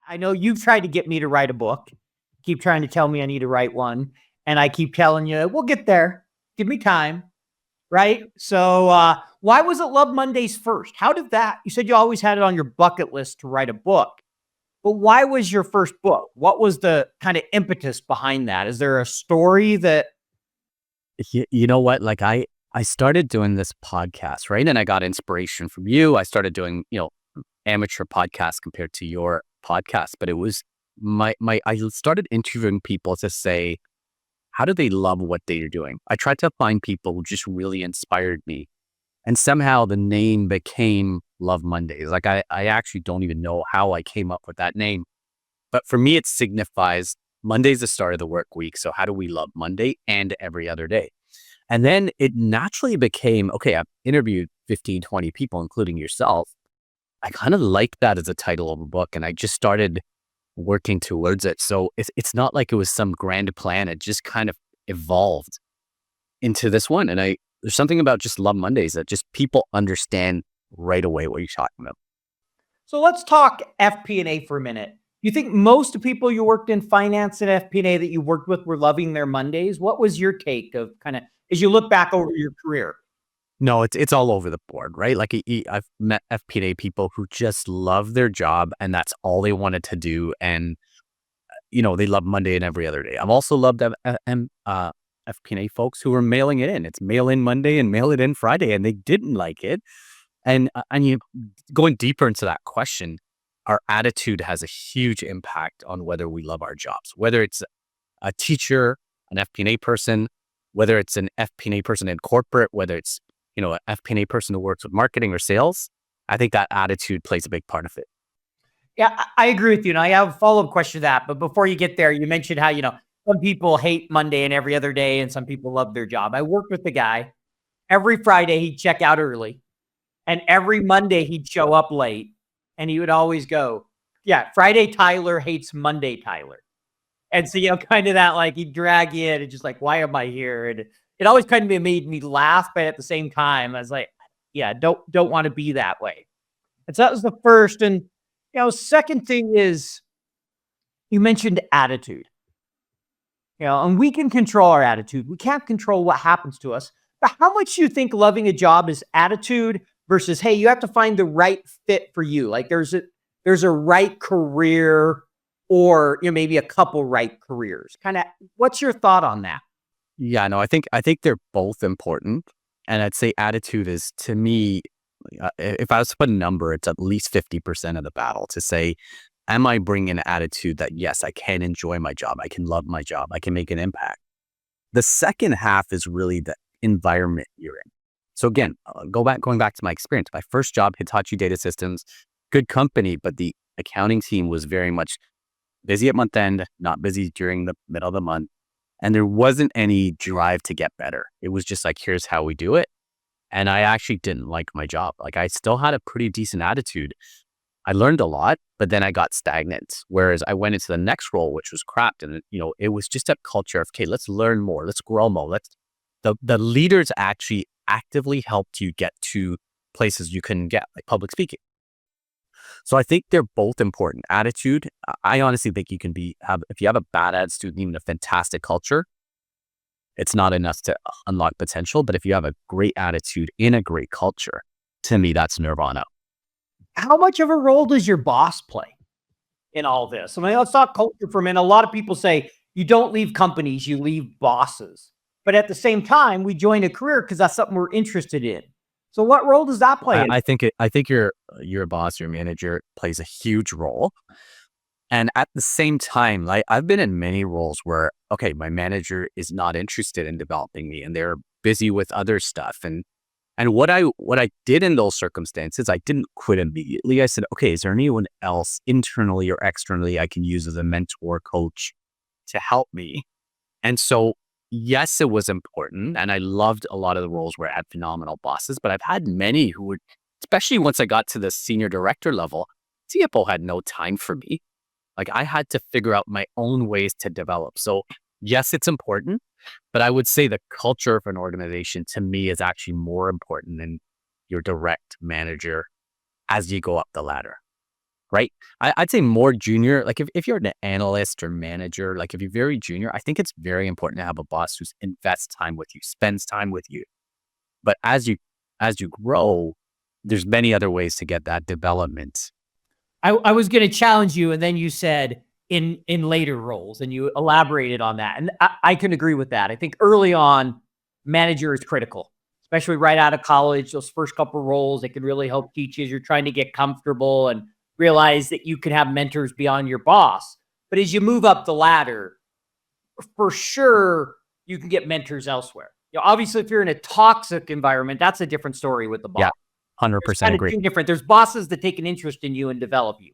I know you've tried to get me to write a book, keep trying to tell me I need to write one. And I keep telling you, we'll get there. Give me time. Right. So, why was it Love Mondays first? How did that, you said you always had it on your bucket list to write a book, but why was your first book? What was the kind of impetus behind that? Is there a story that, You know what? Like I started doing this podcast, right? And I got inspiration from you. I started doing, amateur podcasts compared to your podcast, but it was I started interviewing people to say, how do they love what they are doing? I tried to find people who just really inspired me. And somehow the name became Love Mondays. Like I actually don't even know how I came up with that name. But for me, it signifies Monday's the start of the work week. So how do we love Monday and every other day? And then it naturally became, okay, I've interviewed 15, 20 people, including yourself. I kind of like that as a title of a book. And I just started working towards it. So it's not like it was some grand plan. It just kind of evolved into this one. And there's something about just Love Mondays that just people understand right away what you're talking about. so let's talk FP&A for a minute. You think most of the people you worked in finance and FP&A that you worked with were loving their Mondays? What was your take of kind of, as you look back over your career? No, it's all over the board, right? Like I've met FP&A people who just love their job and that's all they wanted to do. And, they love Monday and every other day. I've also loved FP&A folks who were mailing it in. It's mail in Monday and mail it in Friday, and they didn't like it. And you going deeper into that question, our attitude has a huge impact on whether we love our jobs, whether it's a teacher, an FP&A person, whether it's an FP&A person in corporate, whether it's, an FP&A person who works with marketing or sales. I think that attitude plays a big part of it. Yeah, I agree with you. And I have a follow-up question to that. But before you get there, you mentioned how, some people hate Monday and every other day, and some people love their job. I worked with the guy. Every Friday, he'd check out early. And every Monday, he'd show up late. And he would always go, yeah, Friday Tyler hates Monday Tyler. And so, kind of that, like, he'd drag you in and just like, why am I here? And it always kind of made me laugh. But at the same time, I was like, yeah, don't want to be that way. And so that was the first. And, second thing is you mentioned attitude. And we can control our attitude. We can't control what happens to us. But how much do you think loving a job is attitude versus, hey, you have to find the right fit for you? Like there's a right career or maybe a couple right careers. Kind of, what's your thought on that? Yeah, no, I think they're both important. And I'd say attitude is, to me, if I was to put a number, it's at least 50% of the battle to say, am I bringing an attitude that, yes, I can enjoy my job, I can love my job, I can make an impact. The second half is really the environment you're in. So again, going back to my experience, my first job, Hitachi Data Systems, good company, but the accounting team was very much busy at month end, not busy during the middle of the month. And there wasn't any drive to get better. It was just like, here's how we do it. And I actually didn't like my job. Like I still had a pretty decent attitude. I learned a lot, but then I got stagnant. Whereas I went into the next role, which was craft. And, it was just a culture of, okay, let's learn more. Let's grow more. The leaders actually actively helped you get to places you couldn't get, like public speaking. So I think they're both important. Attitude, I honestly think you can if you have a bad attitude and even a fantastic culture, it's not enough to unlock potential. But if you have a great attitude in a great culture, to me, that's nirvana. How much of a role does your boss play in all this? I mean, let's talk culture for a minute. A lot of people say you don't leave companies, you leave bosses. But at the same time, we join a career because that's something we're interested in. So what role does that play? I think your boss, your manager plays a huge role. And at the same time, like I've been in many roles where, okay, my manager is not interested in developing me and they're busy with other stuff. And what I did in those circumstances, I didn't quit immediately. I said, okay, is there anyone else internally or externally I can use as a mentor, coach to help me? And so, yes, it was important. And I loved a lot of the roles where I had phenomenal bosses, but I've had many who would, especially once I got to the senior director level, CFO had no time for me. Like I had to figure out my own ways to develop. So yes, it's important, but I would say the culture of an organization to me is actually more important than your direct manager as you go up the ladder. right? I'd say more junior, like if you're an analyst or manager, like if you're very junior, I think it's very important to have a boss who invests time with you, spends time with you. But as you grow, there's many other ways to get that development. I was going to challenge you, and then you said in later roles, and you elaborated on that, and I can agree with that. I think early on, manager is critical, especially right out of college. Those first couple roles, it can really help teach you as you're trying to get comfortable and realize that you can have mentors beyond your boss. But as you move up the ladder, for sure, you can get mentors elsewhere. Obviously, if you're in a toxic environment, that's a different story with the boss. Yeah, There's 100% kind of agree. two different. There's bosses that take an interest in you and develop you,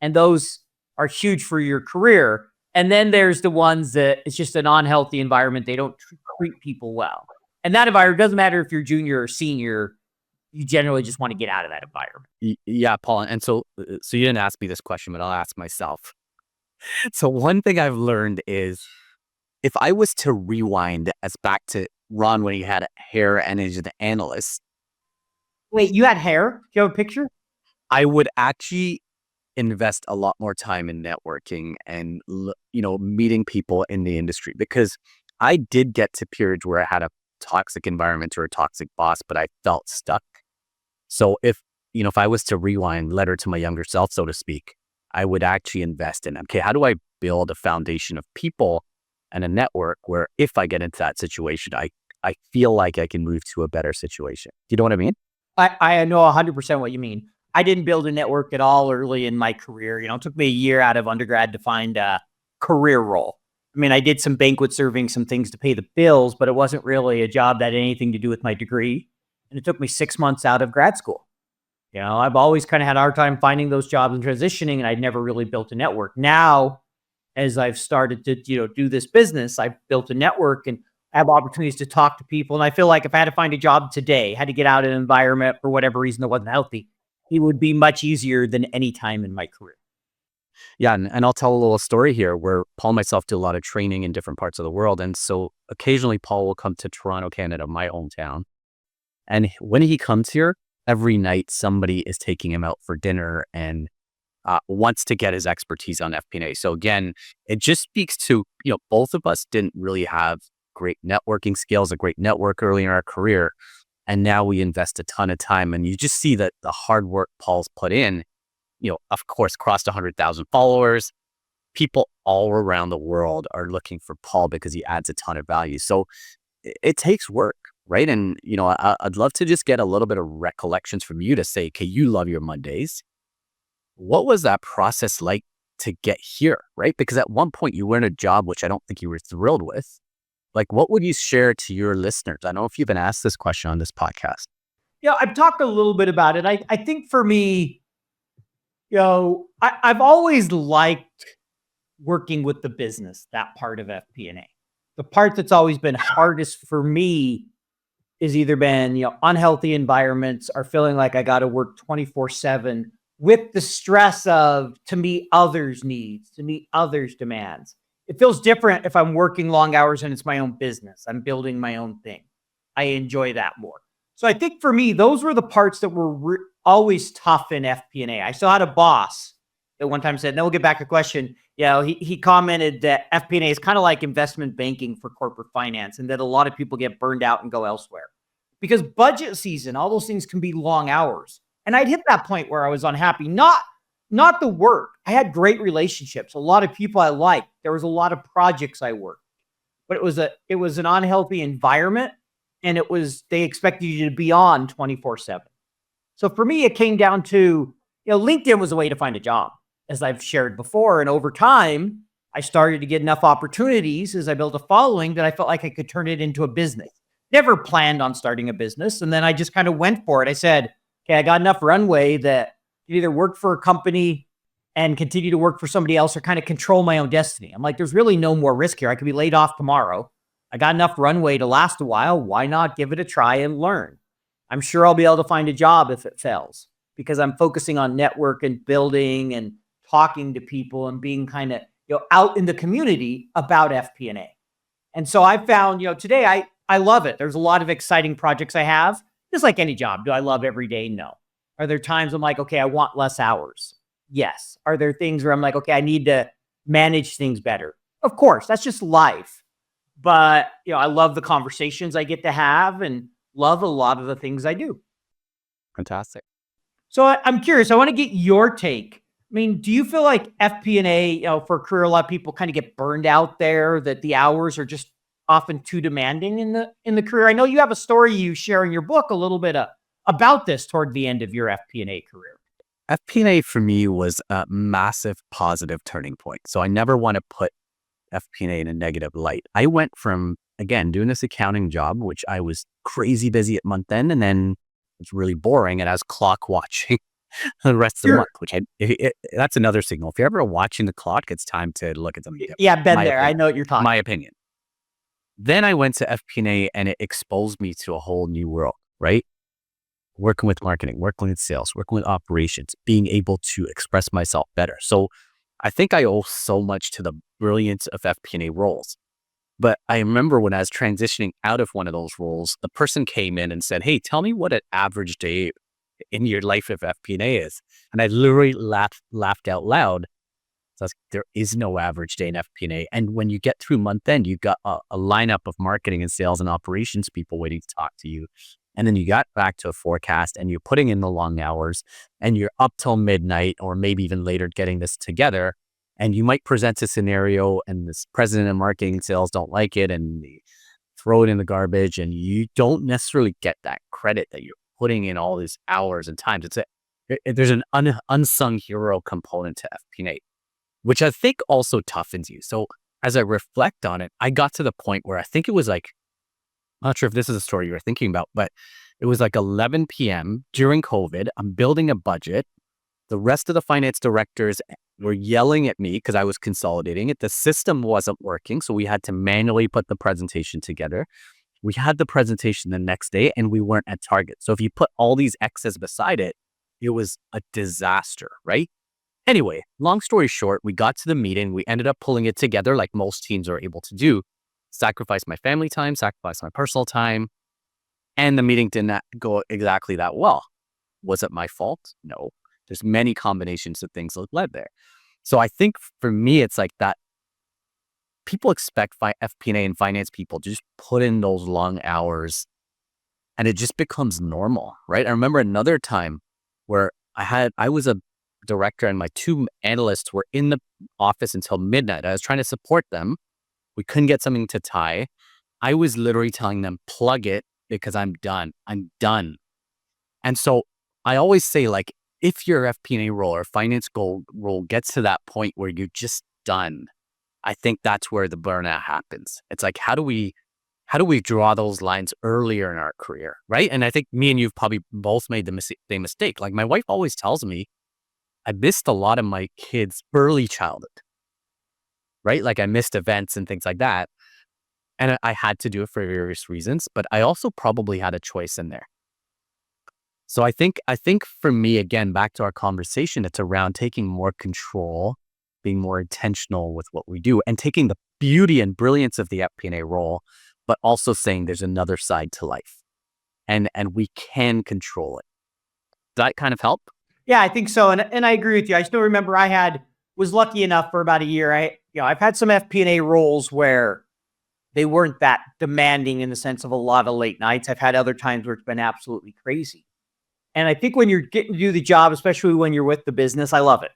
and those are huge for your career. And then there's the ones that it's just an unhealthy environment. They don't treat people well. And that environment doesn't matter if you're junior or senior. You generally just want to get out of that environment. Yeah, Paul. And so you didn't ask me this question, but I'll ask myself. So one thing I've learned is if I was to rewind as back to Ron when he had hair and is an analyst, Wait, you had hair? Do you have a picture? I would actually invest a lot more time in networking and meeting people in the industry, because I did get to periods where I had a toxic environment or a toxic boss, but I felt stuck. So if I was to rewind, letter to my younger self, so to speak, I would actually invest in, okay, how do I build a foundation of people and a network where if I get into that situation, I feel like I can move to a better situation. Do you know what I mean? I know 100% what you mean. I didn't build a network at all early in my career. It took me a year out of undergrad to find a career role. I mean, I did some banquet serving, some things to pay the bills, but it wasn't really a job that had anything to do with my degree. And it took me 6 months out of grad school. I've always kind of had a hard time finding those jobs and transitioning, and I'd never really built a network. Now, as I've started to, do this business, I've built a network and I have opportunities to talk to people. And I feel like if I had to find a job today, had to get out of an environment for whatever reason that wasn't healthy, it would be much easier than any time in my career. Yeah, and I'll tell a little story here where Paul and myself do a lot of training in different parts of the world. And so occasionally Paul will come to Toronto, Canada, my hometown. And when he comes here, every night somebody is taking him out for dinner and wants to get his expertise on FP&A. So again, it just speaks to, both of us didn't really have great networking skills, a great network early in our career. And now we invest a ton of time. And you just see that the hard work Paul's put in, of course, crossed 100,000 followers. People all around the world are looking for Paul because he adds a ton of value. So it takes work, right? And, I'd love to just get a little bit of recollections from you to say, okay, you love your Mondays. What was that process like to get here, right? Because at one point you were in a job which I don't think you were thrilled with. Like, what would you share to your listeners? I don't know if you've been asked this question on this podcast. Yeah, I've talked a little bit about it. I think for me, I've always liked working with the business, that part of FP&A. The part that's always been hardest for me is either been, unhealthy environments or feeling like I got to work 24/7 with the stress of to meet others' needs, to meet others' demands. It feels different if I'm working long hours and it's my own business. I'm building my own thing. I enjoy that more. So I think for me, those were the parts that were always tough in FP&A. I still had a boss that one time said, and then we'll get back to a question. He commented that FP&A is kind of like investment banking for corporate finance, and that a lot of people get burned out and go elsewhere. Because budget season, all those things can be long hours. And I'd hit that point where I was unhappy, not the work. I had great relationships, a lot of people I liked. There was a lot of projects I worked, but it was an unhealthy environment, and they expected you to be on 24/7. So for me, it came down to, LinkedIn was a way to find a job, as I've shared before. And over time, I started to get enough opportunities as I built a following that I felt like I could turn it into a business. Never planned on starting a business. And then I just kind of went for it. I said, okay, I got enough runway that I could either work for a company and continue to work for somebody else or kind of control my own destiny. I'm like, there's really no more risk here. I could be laid off tomorrow. I got enough runway to last a while. Why not give it a try and learn? I'm sure I'll be able to find a job if it fails, because I'm focusing on network and building and talking to people and being kind of, out in the community about FP&A. And so I found, today I love it. There's a lot of exciting projects I have. Just like any job. Do I love every day? No. Are there times I'm like, okay, I want less hours? Yes. Are there things where I'm like, okay, I need to manage things better? Of course, that's just life. But, I love the conversations I get to have and love a lot of the things I do. Fantastic. So I'm curious, I want to get your take. I mean, do you feel like FP&A, for a career, a lot of people kind of get burned out there, that the hours are just often too demanding in the career? I know you have a story you share in your book a little bit about this toward the end of your FP&A career. FP&A for me was a massive positive turning point. So I never want to put FP&A in a negative light. I went from, again, doing this accounting job, which I was crazy busy at month end, and then it's really boring, and I was clock watching the rest of the Sure. month, which that's another signal. If you're ever watching the clock, it's time to look at something different. Yeah, been My there. I opinion. know what you're talking. My opinion. Then I went to FP&A and it exposed me to a whole new world, right? Working with marketing, working with sales, working with operations, being able to express myself better. So I think I owe so much to the brilliance of FP&A roles. But I remember when I was transitioning out of one of those roles, the person came in and said, "Hey, tell me what an average day in your life of FP&A is." And I literally laughed out loud. So I was like, there is no average day in FP&A. And when you get through month end, you got a lineup of marketing and sales and operations people waiting to talk to you. And then you got back to a forecast and you're putting in the long hours and you're up till midnight or maybe even later getting this together. And you might present a scenario and this president of marketing and sales don't like it and they throw it in the garbage, and you don't necessarily get that credit that you're putting in all these hours and times. There's an unsung hero component to FP&A, which I think also toughens you. So as I reflect on it, I got to the point where I think it was like, I'm not sure if this is a story you were thinking about, but it was like 11 p.m. during COVID. I'm building a budget. The rest of the finance directors were yelling at me because I was consolidating it. The system wasn't working, so we had to manually put the presentation together. We had the presentation the next day and we weren't at target. So if you put all these X's beside it, it was a disaster, right? Anyway, long story short, we got to the meeting. We ended up pulling it together like most teams are able to do. Sacrifice my family time, sacrifice my personal time. And the meeting did not go exactly that well. Was it my fault? No. There's many combinations of things that led there. So I think for me, it's like that people expect FP&A and finance people to just put in those long hours and it just becomes normal, right? I remember another time where I was a director and my two analysts were in the office until midnight. I was trying to support them. We couldn't get something to tie. I was literally telling them, plug it because I'm done. I'm done. And so I always say, like, if your FP&A role or finance goal role gets to that point where you're just done, I think that's where the burnout happens. It's like, how do we draw those lines earlier in our career, right? And I think me and you've probably both made the same mistake. Like my wife always tells me, I missed a lot of my kids' early childhood, right? Like I missed events and things like that. And I had to do it for various reasons, but I also probably had a choice in there. So I think for me, again, back to our conversation, it's around taking more control, being more intentional with what we do, and taking the beauty and brilliance of the FP&A role, but also saying there's another side to life, and we can control it. Does that kind of help? Yeah, I think so. And I agree with you. I still remember was lucky enough for about a year. I've had some FP&A roles where they weren't that demanding in the sense of a lot of late nights. I've had other times where it's been absolutely crazy. And I think when you're getting to do the job, especially when you're with the business, I love it.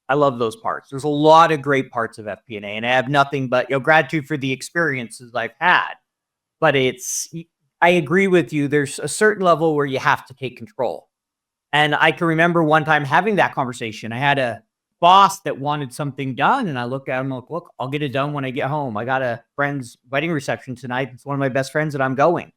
I love those parts. There's a lot of great parts of FP&A, and I have nothing but gratitude for the experiences I've had. But I agree with you. There's a certain level where you have to take control. And I can remember one time having that conversation. I had a boss that wanted something done, and I look at him like, look, I'll get it done when I get home. I got a friend's wedding reception tonight. It's one of my best friends that I'm going.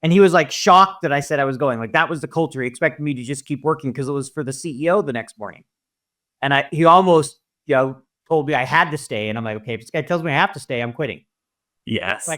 And he was like shocked that I said I was going. Like that was the culture. He expected me to just keep working because it was for the CEO the next morning. And he almost, told me I had to stay. And I'm like, okay, if this guy tells me I have to stay, I'm quitting. Yes. Like